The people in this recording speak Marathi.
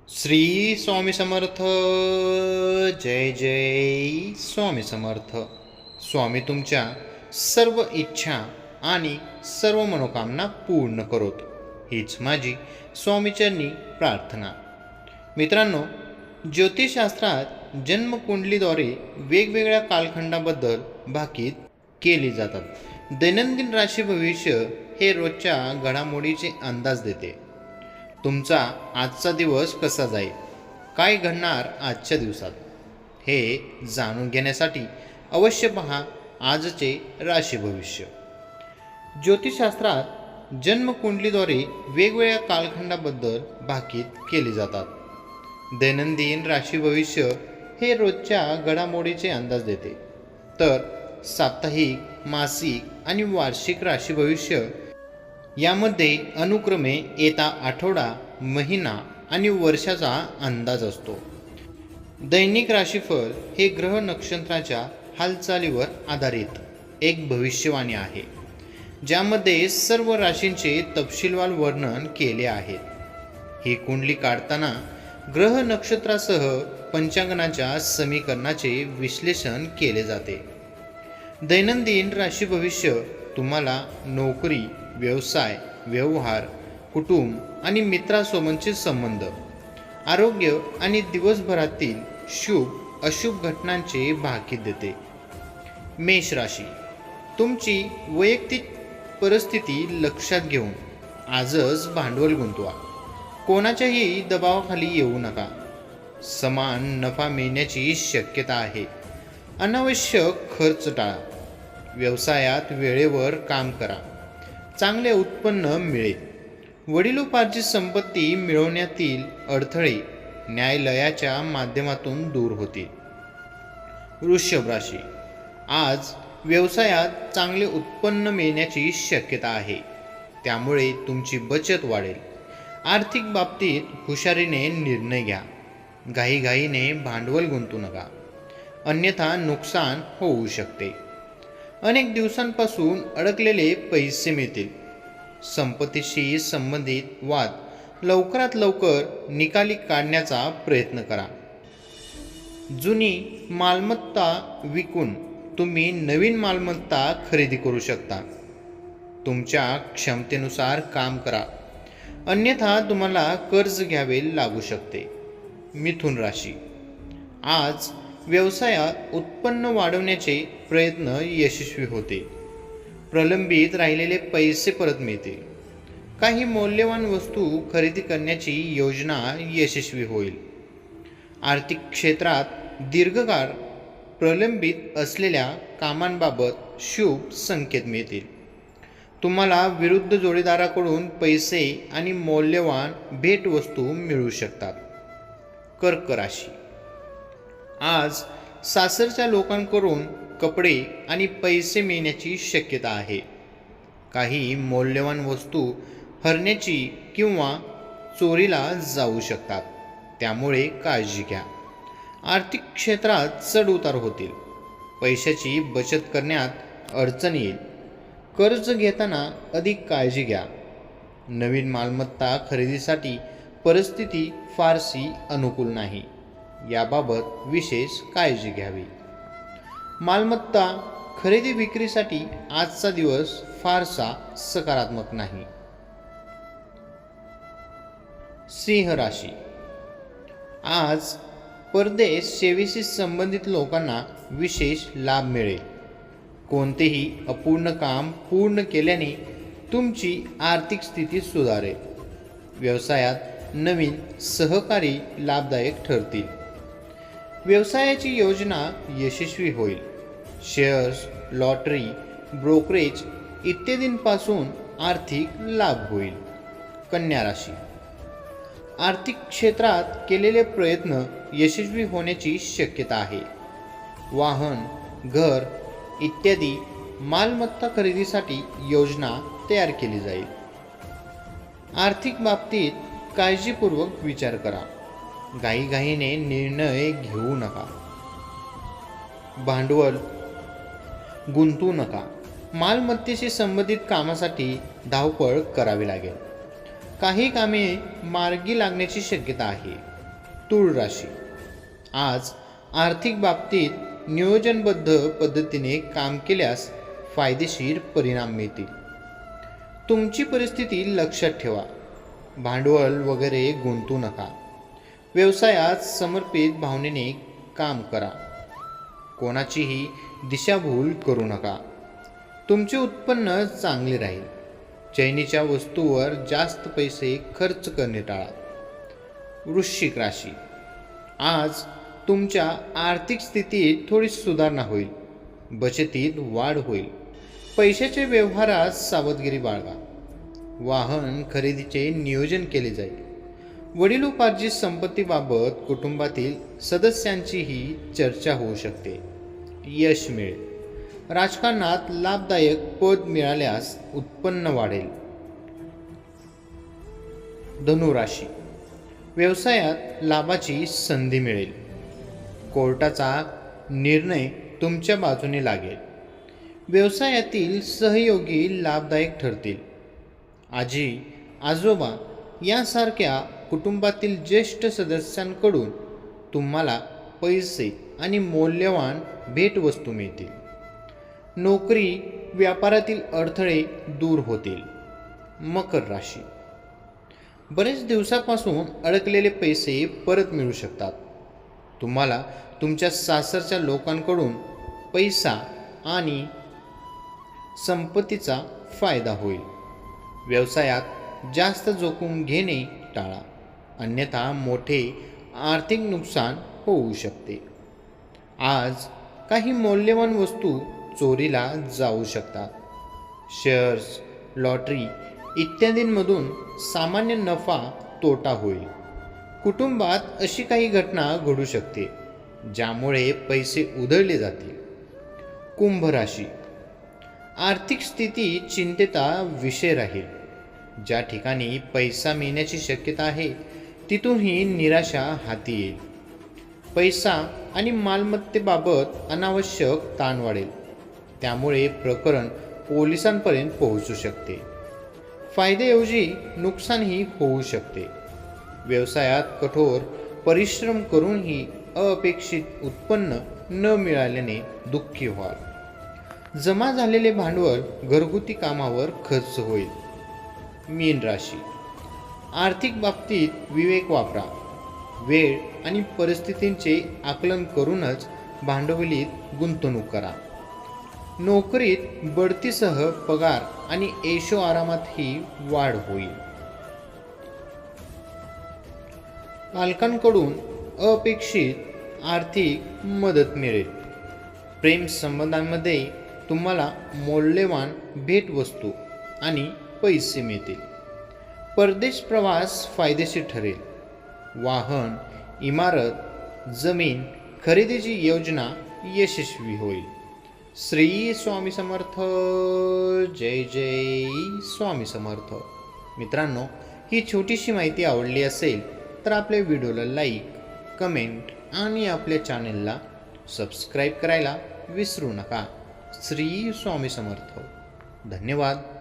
श्री स्वामी समर्थ. जय जय स्वामी समर्थ. स्वामी तुमच्या सर्व इच्छा आणि सर्व मनोकामना पूर्ण करोत, हीच माझी स्वामीचरणी प्रार्थना. मित्रांनो, ज्योतिषशास्त्रात जन्मकुंडलीद्वारे वेगवेगळ्या कालखंडाबद्दल भाकीत केली जातात. दैनंदिन राशी भविष्य हे रोजच्या घडामोडीचे अंदाज देते. तुमचा आजचा दिवस कसा जाईल, काय घडणार आजच्या दिवसात, हे जाणून घेण्यासाठी अवश्य पहा आजचे राशी भविष्य. ज्योतिषशास्त्रात जन्मकुंडलीद्वारे वेगवेगळ्या कालखंडाबद्दल भाकीत केली जातात. दैनंदिन राशी भविष्य हे रोजच्या घडामोडीचे अंदाज देते, तर साप्ताहिक, मासिक आणि वार्षिक राशी भविष्य यामध्ये अनुक्रमे येता आठवडा, महिना आणि वर्षाचा अंदाज असतो. दैनिक राशीफळ हे ग्रह नक्षत्राच्या हालचालीवर आधारित एक भविष्यवाणी आहे, ज्यामध्ये सर्व राशींचे तपशीलवार वर्णन केले आहे. ही कुंडली काढताना ग्रह नक्षत्रासह पंचांगणाच्या समीकरणाचे विश्लेषण केले जाते. दैनंदिन राशी भविष्य तुम्हाला नोकरी, व्यवसाय, व्यवहार, कुटुंब आणि मित्रासोबतचे संबंध, आरोग्य आणि दिवसभरातील शुभ अशुभ घटनांचे भाकीत देते. मेष राशी, तुमची वैयक्तिक परिस्थिती लक्षात घेऊन आजच भांडवल गुंतवा. कोणाच्याही दबावाखाली येऊ नका. समान नफा मिळण्याची शक्यता आहे. अनावश्यक खर्च टाळा. व्यवसायात वेळेवर काम करा. चांगले उत्पन्न मिळेल. वडिलोपार्जित संपत्ती मिळवण्यातील अडथळे न्यायालयाच्या माध्यमातून दूर होतील. वृषभ राशी, आज व्यवसायात चांगले उत्पन्न मिळण्याची शक्यता आहे, त्यामुळे तुमची बचत वाढेल. आर्थिक बाबतीत हुशारीने निर्णय घ्या. घाईघाईने भांडवल गुंतवू नका, अन्यथा नुकसान होऊ शकते. अनेक दिवसांपासून अडकलेले पैसे मिळतील. संपत्तीशी संबंधित वाद लवकरात लवकर निकाली काढण्याचा प्रयत्न करा. जुनी मालमत्ता विकून तुम्ही नवीन मालमत्ता खरेदी करू शकता. तुमच्या क्षमतेनुसार काम करा, अन्यथा तुम्हाला कर्ज घ्यावे लागू शकते. मिथुन राशी, आज व्यवसायात उत्पन्न वाढवण्याचे प्रयत्न यशस्वी होते. प्रलंबित राहिलेले पैसे परत मिळतील. काही मौल्यवान वस्तू खरेदी करण्याची योजना यशस्वी होईल. आर्थिक क्षेत्रात दीर्घकाळ प्रलंबित असलेल्या कामांबाबत शुभ संकेत मिळतील. तुम्हाला विरुद्ध जोडीदाराकडून पैसे आणि मौल्यवान भेटवस्तू मिळू शकतात. कर्क राशी, आज सासरच्या लोकांकडून कपडे आणि पैसे मिळण्याची शक्यता आहे. काही मौल्यवान वस्तू हरण्याची किंवा चोरीला जाऊ शकतात, त्यामुळे काळजी घ्या. आर्थिक क्षेत्रात चढ उतार होतील. पैशाची बचत करण्यात अडचण येईल. कर्ज घेताना अधिक काळजी घ्या. नवीन मालमत्ता खरेदीसाठी परिस्थिती फारशी अनुकूल नाही, याबाबत विशेष काळजी घ्यावी. मालमत्ता खरेदी विक्रीसाठी आजचा दिवस फारसा सकारात्मक नाही. सिंह राशी, आज परदेश सेवेशी संबंधित लोकांना विशेष लाभ मिळेल. कोणतेही अपूर्ण काम पूर्ण केल्याने तुमची आर्थिक स्थिती सुधारेल. व्यवसायात नवीन सहकारी लाभदायक ठरतील. व्यवसायाची योजना यशस्वी होईल. शेअर्स, लॉटरी, ब्रोकरेज इत्यादींपासून आर्थिक लाभ होईल. कन्या राशी, आर्थिक क्षेत्रात केलेले प्रयत्न यशस्वी होण्याची शक्यता आहे. वाहन, घर इत्यादी मालमत्ता खरेदीसाठी योजना तयार केली जाईल. आर्थिक बाबतीत काळजीपूर्वक विचार करा. घाईघाईने निर्णय घेऊ नका. भांडवल गुंतवू नका. मालमत्तेशी संबंधित कामासाठी धावपळ करावी लागेल. काही कामे मार्गी लागण्याची शक्यता आहे. तूळ राशी. आज आर्थिक बाबतीत नियोजनबद्ध पद्धतीने काम केल्यास फायदेशीर परिणाम मिळतील. तुमची परिस्थिती लक्षात ठेवा. भांडवल वगैरे गुंतवू नका. व्यवसायात समर्पित भावनेने काम करा. कोणाचीही दिशाभूल करू नका. तुमचे उत्पन्न चांगले राहील. चैनीच्या वस्तूवर जास्त पैसे खर्च करणे टाळा. वृश्चिक राशी. आज तुमच्या आर्थिक स्थितीत थोडी सुधारणा होईल. बचतीत वाढ होईल. पैशाच्या व्यवहारात सावधगिरी बाळगा. वाहन खरेदीचे नियोजन केले जाईल. वडिलोपार्जित संपत्तीबाबत कुटुंबातील सदस्यांचीही चर्चा होऊ शकते. यश मिळेल. राजकारणात लाभदायक पद मिळाल्यास उत्पन्न वाढेल. धनुराशी. व्यवसायात लाभाची संधी मिळेल. कोर्टाचा निर्णय तुमच्या बाजूने लागेल. व्यवसायातील सहयोगी लाभदायक ठरतील. आजी आजोबा यासारख्या कुटुंबातील ज्येष्ठ सदस्यांकडून तुम्हाला पैसे आणि मौल्यवान भेटवस्तू मिळतील. नोकरी व्यापारातील अडथळे दूर होतील. मकर राशी. बरेच दिवसापासून अडकलेले पैसे परत मिळू शकतात. तुम्हाला तुमच्या सासरच्या लोकांकडून पैसा आणि संपत्तीचा फायदा होईल. व्यवसायात जास्त जोखीम घेणे टाळा, अन्यथा मोठे आर्थिक नुकसान होऊ शकते. आज काही मौल्यवान वस्तू चोरीला जाऊ शकतात. शेअर्स, लॉटरी इत्यादींमधून सामान्य नफा तोटा होईल. कुटुंबात अशी काही घटना घडू शकते ज्यामुळे पैसे उधळले जातील. कुंभ राशी. आर्थिक स्थिती चिंतेचा विषय राहील. ज्या ठिकाणी पैसा मिळण्याची शक्यता आहे तिथूनही निराशा हाती येईल. पैसा आणि मालमत्तेबाबत अनावश्यक ताण वाढेल. त्यामुळे प्रकरण पोलिसांपर्यंत पोहोचू शकते. फायद्याऐवजी नुकसानही होऊ शकते. व्यवसायात कठोर परिश्रम करूनही अपेक्षित उत्पन्न न मिळाल्याने दुःखी व्हाल. जमा झालेले भांडवल घरगुती कामावर खर्च होईल. मीन राशी. आर्थिक बाबतीत विवेक वापरा. वेळ आणि परिस्थितींचे आकलन करूनच भांडवलीत गुंतवणूक करा. नोकरीत बढतीसह पगार आणि ऐशो आरामातही वाढ होईल. पालकांकडून अपेक्षित आर्थिक मदत मिळेल. प्रेम संबंधांमध्ये तुम्हाला मौल्यवान भेटवस्तू आणि पैसे मिळतील. परदेश प्रवास फायदेशीर ठरेल. वाहन, इमारत, जमीन खरेदीची योजना यशस्वी होईल. श्री स्वामी समर्थ. जय जय स्वामी समर्थ. मित्रांनो, ही छोटीशी माहिती आवडली असेल तर आपल्या व्हिडिओला लाईक, कमेंट आणि आपल्या चॅनेलला सबस्क्राईब करायला विसरू नका. श्री स्वामी समर्थ. धन्यवाद.